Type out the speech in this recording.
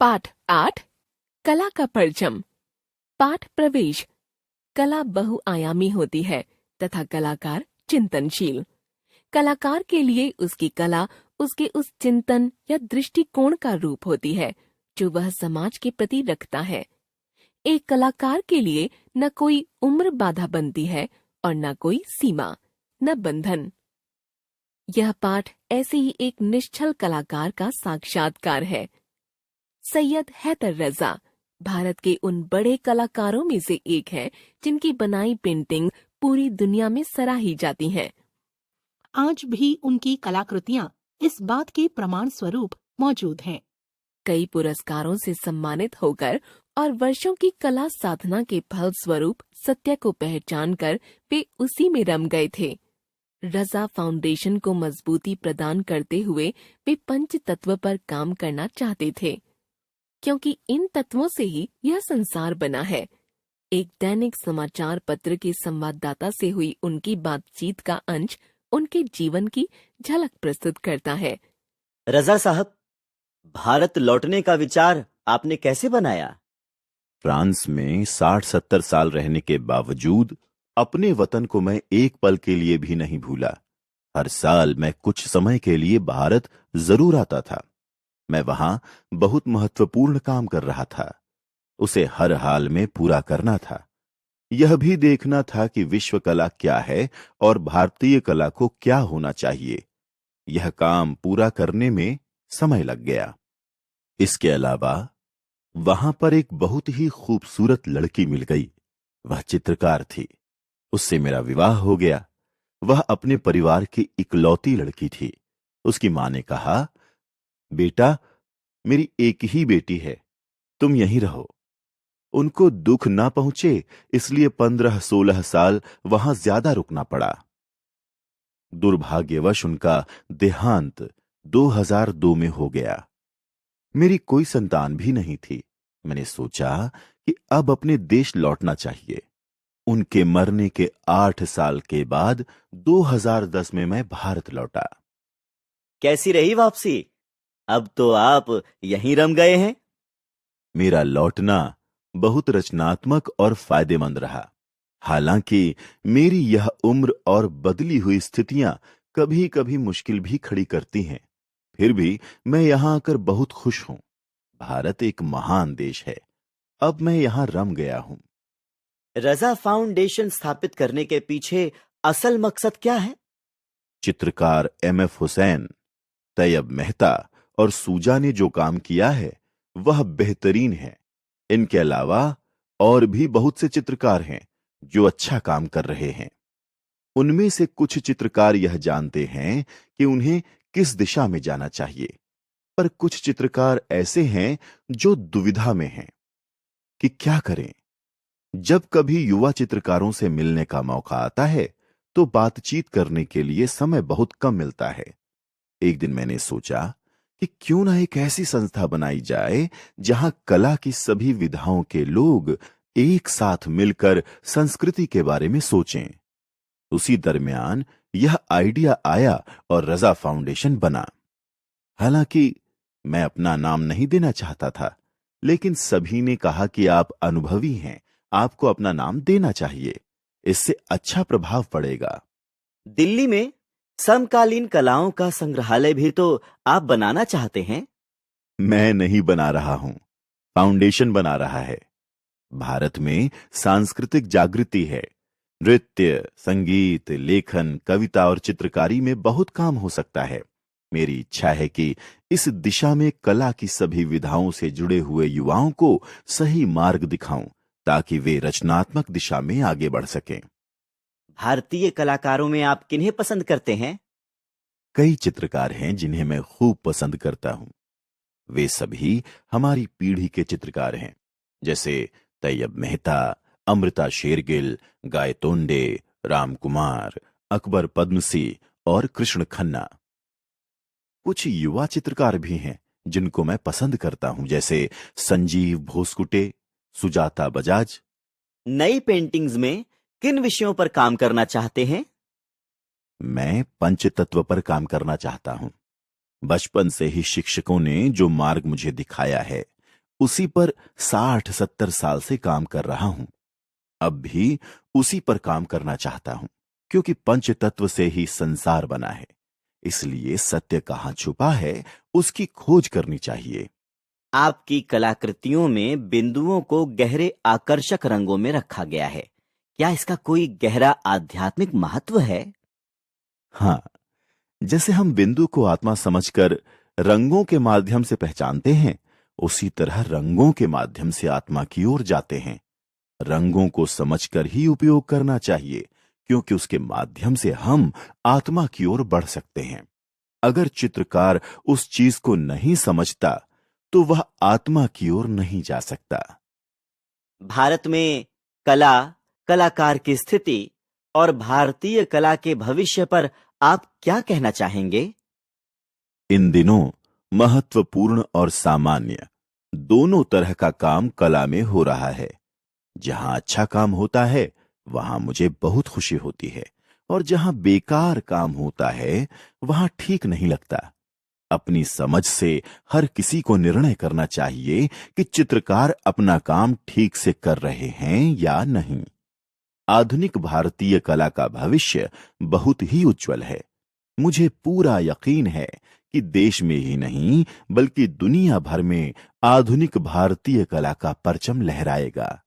पाठ 8 कला का परचम। पाठ प्रवेश। कला बहुआयामी होती है तथा कलाकार चिंतनशील। कलाकार के लिए उसकी कला उसके उस चिंतन या दृष्टिकोण का रूप होती है जो वह समाज के प्रति रखता है। एक कलाकार के लिए न कोई उम्र बाधा बनती है और न कोई सीमा, न बंधन। यह पाठ ऐसे ही एक निश्चल कलाकार का साक्षात्कार है। सैयद हैदर रजा भारत के उन बड़े कलाकारों में से एक हैं जिनकी बनाई पेंटिंग पूरी दुनिया में सराही जाती हैं। आज भी उनकी कलाकृतियां इस बात के प्रमाण स्वरूप मौजूद हैं। कई पुरस्कारों से सम्मानित होकर और वर्षों की कला साधना के फल स्वरूप सत्य को पहचानकर वे उसी में रम गए थे। रजा फाउंडेशन को मजबूती प्रदान करते हुए वे पंच तत्व पर काम करना चाहते थे, क्योंकि इन तत्वों से ही यह संसार बना है। एक दैनिक समाचार पत्र के संवाददाता से हुई उनकी बातचीत का अंश उनके जीवन की झलक प्रस्तुत करता है। रजा साहब, भारत लौटने का विचार आपने कैसे बनाया? फ्रांस में 60-70 साल रहने के बावजूद अपने वतन को मैं एक पल के लिए भी नहीं भूला। हर साल मैं कुछ समय के लिए भारत जरूर आता था। मैं वहां बहुत महत्वपूर्ण काम कर रहा था। उसे हर हाल में पूरा करना था। यह भी देखना था कि विश्व कला क्या है और भारतीय कला को क्या होना चाहिए। यह काम पूरा करने में समय लग गया। इसके अलावा वहां पर एक बहुत ही खूबसूरत लड़की मिल गई। वह चित्रकार थी। उससे मेरा विवाह हो गया। वह अपने परिवार की इकलौती लड़की थी। उसकी मां ने कहा, बेटा, मेरी एक ही बेटी है, तुम यहीं रहो। उनको दुख ना पहुंचे इसलिए 15-16 साल वहां ज्यादा रुकना पड़ा। दुर्भाग्यवश उनका देहांत 2002 में हो गया। मेरी कोई संतान भी नहीं थी। मैंने सोचा कि अब अपने देश लौटना चाहिए। उनके मरने के 8 साल के बाद 2010 में मैं भारत लौटा। कैसी रही वापसी? अब तो आप यहीं रम गए हैं। मेरा लौटना बहुत रचनात्मक और फायदेमंद रहा। हालांकि मेरी यह उम्र और बदली हुई स्थितियां कभी कभी मुश्किल भी खड़ी करती हैं, फिर भी मैं यहां आकर बहुत खुश हूं। भारत एक महान देश है। अब मैं यहां रम गया हूं। रजा फाउंडेशन स्थापित करने के पीछे असल मकसद क्या है? चित्रकार M.F. हुसैन, तैयब मेहता और सूजा ने जो काम किया है वह बेहतरीन है। इनके अलावा और भी बहुत से चित्रकार हैं जो अच्छा काम कर रहे हैं। उनमें से कुछ चित्रकार यह जानते हैं कि उन्हें किस दिशा में जाना चाहिए, पर कुछ चित्रकार ऐसे हैं जो दुविधा में हैं कि क्या करें। जब कभी युवा चित्रकारों से मिलने का मौका आता है तो बातचीत करने के लिए समय बहुत कम मिलता है। एक दिन मैंने सोचा कि क्यों ना एक ऐसी संस्था बनाई जाए जहां कला की सभी विधाओं के लोग एक साथ मिलकर संस्कृति के बारे में सोचें। उसी दरमियान यह आइडिया आया और रजा फाउंडेशन बना। हालांकि मैं अपना नाम नहीं देना चाहता था, लेकिन सभी ने कहा कि आप अनुभवी हैं, आपको अपना नाम देना चाहिए, इससे अच्छा प्रभाव पड़ेगा। दिल्ली में समकालीन कलाओं का संग्रहालय भी तो आप बनाना चाहते हैं? मैं नहीं बना रहा हूं, फाउंडेशन बना रहा है। भारत में सांस्कृतिक जागृति है। नृत्य, संगीत, लेखन, कविता और चित्रकारी में बहुत काम हो सकता है। मेरी इच्छा है कि इस दिशा में कला की सभी विधाओं से जुड़े हुए युवाओं को सही मार्ग दिखाऊं ताकि वे रचनात्मक दिशा में आगे बढ़ सकें। भारतीय कलाकारों में आप किन्हें पसंद करते हैं? कई चित्रकार हैं जिन्हें मैं खूब पसंद करता हूं। वे सभी हमारी पीढ़ी के चित्रकार हैं, जैसे तैयब मेहता, अमृता शेरगिल, गायतोंडे, राम कुमार, अकबर पद्मसी और कृष्ण खन्ना। कुछ युवा चित्रकार भी हैं जिनको मैं पसंद करता हूं, जैसे संजीव भोसकुटे, सुजाता बजाज। नई पेंटिंग्स में किन विषयों पर काम करना चाहते हैं? मैं पंचतत्व पर काम करना चाहता हूं। बचपन से ही शिक्षकों ने जो मार्ग मुझे दिखाया है उसी पर 60-70 साल से काम कर रहा हूं। अब भी उसी पर काम करना चाहता हूं, क्योंकि पंच तत्व से ही संसार बना है। इसलिए सत्य कहां छुपा है, उसकी खोज करनी चाहिए। आपकी कलाकृतियों में बिंदुओं को गहरे आकर्षक रंगों में रखा गया है। क्या इसका कोई गहरा आध्यात्मिक महत्व है? हाँ, जैसे हम बिंदु को आत्मा समझकर रंगों के माध्यम से पहचानते हैं, उसी तरह रंगों के माध्यम से आत्मा की ओर जाते हैं। रंगों को समझकर ही उपयोग करना चाहिए, क्योंकि उसके माध्यम से हम आत्मा की ओर बढ़ सकते हैं। अगर चित्रकार उस चीज को नहीं समझता तो वह आत्मा की ओर नहीं जा सकता। भारत में कला, कलाकार की स्थिति और भारतीय कला के भविष्य पर आप क्या कहना चाहेंगे? इन दिनों महत्वपूर्ण और सामान्य दोनों तरह का काम कला में हो रहा है। जहां अच्छा काम होता है वहां मुझे बहुत खुशी होती है, और जहां बेकार काम होता है वहां ठीक नहीं लगता। अपनी समझ से हर किसी को निर्णय करना चाहिए कि चित्रकार अपना काम ठीक से कर रहे हैं या नहीं। आधुनिक भारतीय कला का भविष्य बहुत ही उज्जवल है। मुझे पूरा यकीन है कि देश में ही नहीं बल्कि दुनिया भर में आधुनिक भारतीय कला का परचम लहराएगा।